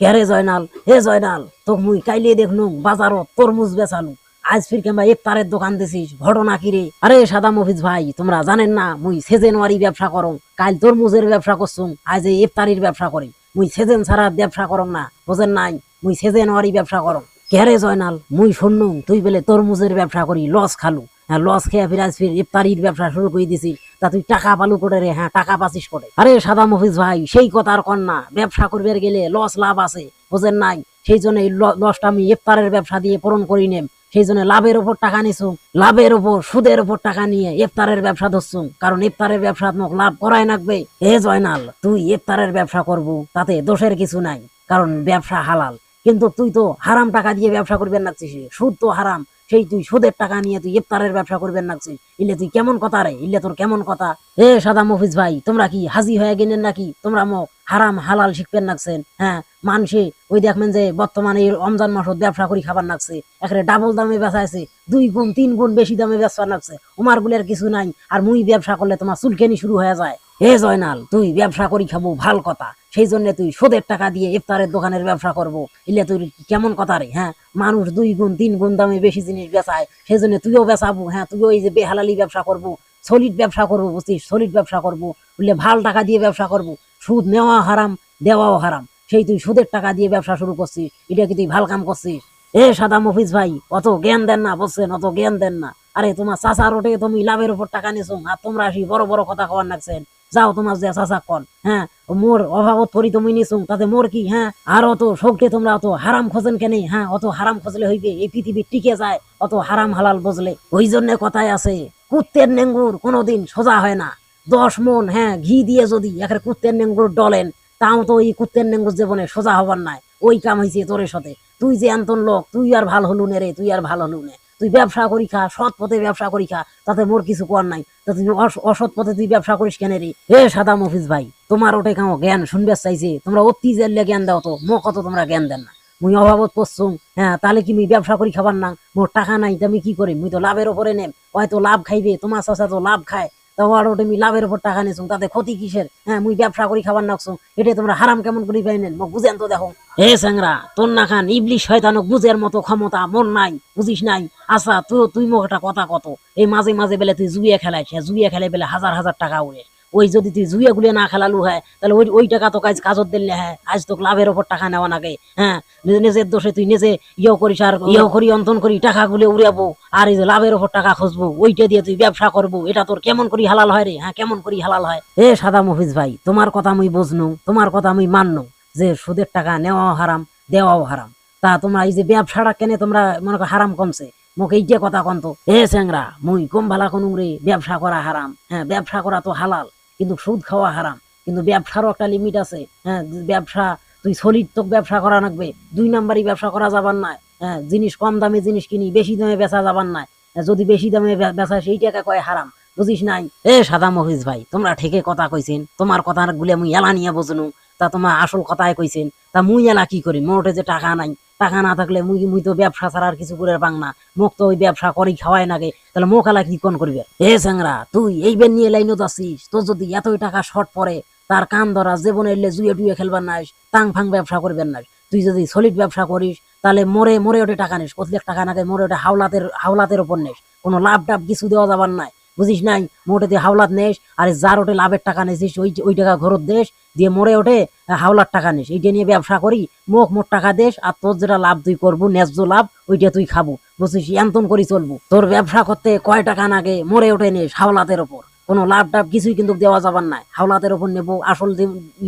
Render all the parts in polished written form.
কেরে জয়নাল, হে জয়নাল, তোক মুই কাইলে দেখনু বাজারত তরমুজ বেচালু, আজ ফির কেমবা ইফতারের দোকান দিছিস, ঘটনা কি রে? আরে সাদা মফিজ ভাই, তোমরা জানেন না মুই সেজেনওয়ারি ব্যবসা করং, কাল তরমুজের ব্যবসা করছুম, আজ এই ইফতারির ব্যবসা করি। মুই সেজেন ছাড়া ব্যবসা করং না, বুঝেন নাই? মুই সেজেনওয়ারি ব্যবসা করং। কেরে জয়নাল, মুই শুননু তুই বলে তরমুজের ব্যবসা করি, লস খালু। হ্যাঁ, লস খেয়ে ফির আজ ফির ইফতারির ব্যবসা শুরু করে দিছি, তা তুই টাকা পালু করে রে? হ্যাঁ, টাকা পাচিস করে? আরে সাদা মফিজ ভাই, সেই কথা আর কন না, ব্যবসা করবে গেলে লস লাভ আছে, বুঝেন নাই? সেই জন্য এই লসটা আমি ইফতারের ব্যবসা দিয়ে পূরণ করি নেম। সেই জন্য লাভের উপর টাকা নিছু, লাভের উপর সুদের উপর টাকা নিয়ে ইফতারের ব্যবসা ধরছু, কারণ ইফতারের ব্যবসা মোক লাভ করাই লাগবে। হে জয়নাল, তুই ইফতারের ব্যবসা করবো তাতে দোষের কিছু নাই, কারণ ব্যবসা হালাল। কিন্তু তুই তো হারাম টাকা দিয়ে ব্যবসা করবেন নাকছিস, সুদ তো হারাম। সেই তুই সুদের টাকা নিয়ে তুই ইফতারের ব্যবসা করবেন নাকছিস, ইলে তুই কেমন কথা রে? ইলে তোর কেমন কথা? এ সাদা মফিজ ভাই, তোমরা কি হাজি হয়ে গেলেন নাকি? তোমরা মোক হারাম হালাল শিখবেন নাকছেন? হ্যাঁ, মানুষে ওই দেখবেন যে বর্তমানে এই রমজান মাসত ব্যবসা করি খাবার নাকছে, এখানে ডাবল দামে বেচাইছে, 2 গুণ 3 গুণ বেশি দামে ব্যবসা নাকছে। উমার গুলের কিছু নাই, আর মুই ব্যবসা করলে তোমার চুলকেনি শুরু হয়ে যায়। হে জয়নাল, তুই ব্যবসা করি খাবো ভাল কথা, সেই জন্য তুই সুদের টাকা দিয়ে ইফতারের দোকানের ব্যবসা করবো, ইলে তুই কেমন কথা রে? হ্যাঁ, মানুষ 2 গুণ 3 গুণ দামে বেশি জিনিস বেচায়, সেই জন্য তুইও বেচাবো? হ্যাঁ, তুইও এই যে বেহালালি ব্যবসা করবো, সলিড ব্যবসা করবো, বুঝছিস? সলিড ব্যবসা করবো বললে ভাল টাকা দিয়ে ব্যবসা করবো। সুদ নেওয়া হারাম, দেওয়াও হারাম, সেই তুই সুদের টাকা দিয়ে ব্যবসা শুরু করছিস, এটা কি তুই ভাল কাম করছিস? এ সাদা মফিজ ভাই, অত জ্ঞান দেন না, বুঝছেন? অত জ্ঞান দেন না। আরে তোমার চাচা রোটে তুমি লাভের উপর টাকা নিছো, আর তোমরা আসি বড় বড় কথা কওয়ার নাকছেন। যাও তোমার যে চাচা কন। হ্যাঁ, মোর অভাবত পরি তুমি নিছো, তাতে মোর কি? হ্যাঁ, আর অত শোকটে তোমরা অত হারাম খোঁজেন কেন? হ্যাঁ, অত হারাম খুঁজলে হইবে? এই পৃথিবী টিকে যায় অত হারাম হালাল বুঝলে? ওই জন্য কথায় আছে, কুত্তের নেঙ্গুর কোনোদিন সোজা হয় না। 10 মণ, হ্যাঁ, ঘি দিয়ে যদি একের কুত্তের নেঙ্গুর ডলেন, তাও তো ওই কুত্তের নেঙ্গুর জীবনে সোজা হবার নাই। ওই কাম হয়েছে তোর সাথে। তুই যে এন্তন লোক, তুই আর ভাল হলু নে রে, তুই আর ভাল হলু নে। তুই ব্যবসা করি খা, সৎ পথে ব্যবসা করি খা, তাতে মোর কিছু কর নাই। তা তুই অসৎ পথে তুই ব্যবসা করিস কেন রে? এ সাদা মফিজ ভাই, তোমার ওটে কাও জ্ঞান শুনবে চাইছে, তোমরা অতি জেলে জ্ঞান দাও তো, মো কত তোমরা জ্ঞান দেন না। মুই অভাবত পড়ছুম, হ্যাঁ, তাহলে কি মুই ব্যবসা করি খাবার না? মোর টাকা নাই, তুমি কি করি? মুই তো লাভের উপরে নেম, হয়তো লাভ খাইবে, তোমার চাচা তো লাভ খায়, তোমার ওটা আমি লাভের উপর টাকা নিছুম, তাতে ক্ষতি কিসের? হ্যাঁ, মুই ব্যবসা করি খাবার নাকছুম, এটা তোমরা হারাম কেমন করি পাইনেন? মোক বুঝেন তো দেখো। হে স্যাংরা, তোর না খান ইবলিশ শয়তানক বুঝের মতো ক্ষমতা মোর নাই, বুঝিস নাই? আচ্ছা, তুই মোক একটা কথা কত, এই মাঝে মাঝে বেলে তুই জুয়ে খেলাইছ, জুয়ে খেলে বেলে হাজার হাজার টাকা উড়ে। ওই যদি তুই জুয়ে গুলে না খেলালু হয়, তাহলে ওই ওই টাকা তো কাজ কাজত দিলে, হ্যাঁ, আজ তোকে লাভের ওপর টাকা নেওয়া নাগে। হ্যাঁ, নিজের দোষে তুই নিজে ইয়েও করিস, আর ইয়েও করি অন্তন করি টাকা গুলে উড়াবো, আর এই যে লাভের ওপর টাকা খুঁজবো, ওইটা দিয়ে তুই ব্যবসা করবো, এটা তোর কেমন করি হালাল হয় রে? হ্যাঁ, কেমন করি হালাল হয়? এ সাদা মফিজ ভাই, তোমার কথা আমি বুঝনু, তোমার কথা আমি মাননু, যে সুদের টাকা নেওয়াও হারাম, দেওয়াও হারাম। তা তোমরা এই যে ব্যবসাটা কেনে তোমরা মনে করো হারাম কমছে, মোক এইটা কথা কন্ত। এ স্যাংরা, মুই কম ভালা কোন রে ব্যবসা করা হারাম? হ্যাঁ, ব্যবসা করা তো হালাল, কিন্তু সুদ খাওয়া হারাম। কিন্তু ব্যবসারও একটা লিমিট আছে। হ্যাঁ, ব্যবসা তুই সলিড তো ব্যবসা করা লাগবে, 2 নাম্বারই ব্যবসা করা যাবার নাই। হ্যাঁ, জিনিস কম দামে জিনিস কিনি, বেশি দামে বেচা যাবার নাই। যদি বেশি দামে বেচা, সেই টাকা কয় হারাম, বুঝিস নাই? এ সাদা মফিজ ভাই, তোমরা ঠিকই কথা কইছেন, তোমার কথা গুলে মুই এলা নিয়ে বুঝনু, তা তোমার আসল কথায় কইছেন। তা মুই এলা কি করি? মোটে যে টাকা নাই, টাকা না থাকলে মুই মুই তো ব্যবসা ছাড়া আর কিছু করে পাং না। মোক তো ওই ব্যবসা করি খাওয়াই নাগে, তাহলে মোক এলা কি কোন করবে? এ স্যাংরা, তুই এই বেন নিয়ে লাইনত আসিস, তোর যদি এতই টাকা শর্ট পড়ে, তার কান ধরা জীবনে এলে জুয়ে টুয়ে খেলবার নাই, টাং ফাং ব্যবসা করবেন না। তুই যদি সলিড ব্যবসা করিস, তাহলে মরে মরে ওঠে টাকা নিস, কত টাকা নাগে মরে ওঠে হাওলাতের হাওলাতের উপর নিস, কোনো লাভ টাভ কিছু দেওয়া যাবার নাই, বুঝিস নাই? মোটে তুই হাওলাত নেস, আর যার ওঠে লাভের টাকা নিছিস, ওই ওই টাকা ঘরত দেশ দিয়ে মরে ওঠে হাওলার টাকা নিস, এইটা নিয়ে ব্যবসা করি, মোক মোট টাকা দেশ, আর তোর যেটা লাভ তুই করবো, ন্যায্য লাভ, ওইটা তুই খাবো, বুঝছিস? এমতন করি চলবো। তোর ব্যবসা করতে কয় টাকা নাগে মরে ওঠে নিস হাওলাতের ওপর, কোনো লাভ টাভ কিছুই কিন্তু দেওয়া যাবার নাই, হাওলাতের ওপর নেবো, আসল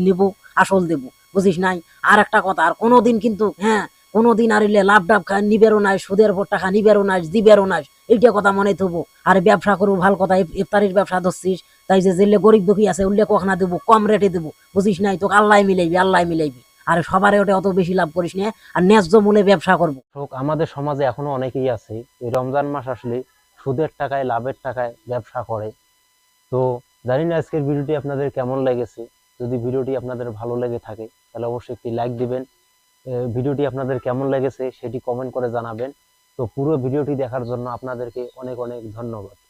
নেবো, আসল দেবো, বুঝিস নাই? আর একটা কথা, আর কোনোদিন কিন্তু, হ্যাঁ, কোনোদিন আর ইলে লাভ ডাব নিবেরও নাই, সুদের উপর টাকা নিবেরও নাই, দিবেরও নাই, এইটা কথা মনে থবো। আর ব্যবসা করবো ভাল কথা, ইফতারির ব্যবসা ধরছিস, তাই যে জেলে গরিব দুঃখী আছে উল্লেখ কখনা দেবো, কম রেটে দেবো, বুঝিস নাই? তোকে আল্লাহ মিলাইবি, আল্লাহ মিলাইবি। আর সবারে ওটা অত বেশি লাভ করিস না, আর ন্যায্য মূল্যে ব্যবসা করবো। আমাদের সমাজে এখনো অনেকেই আছে এই রমজান মাস আসলে সুদের টাকায় লাভের টাকায় ব্যবসা করে। তো জানি না আজকের ভিডিওটি আপনাদের কেমন লেগেছে। যদি ভিডিওটি আপনাদের ভালো লেগে থাকে তাহলে অবশ্যই একটি লাইক দিবেন। ভিডিওটি আপনাদের কেমন লেগেছে সেটি কমেন্ট করে জানাবেন। তো পুরো ভিডিওটি দেখার জন্য আপনাদেরকে অনেক অনেক ধন্যবাদ।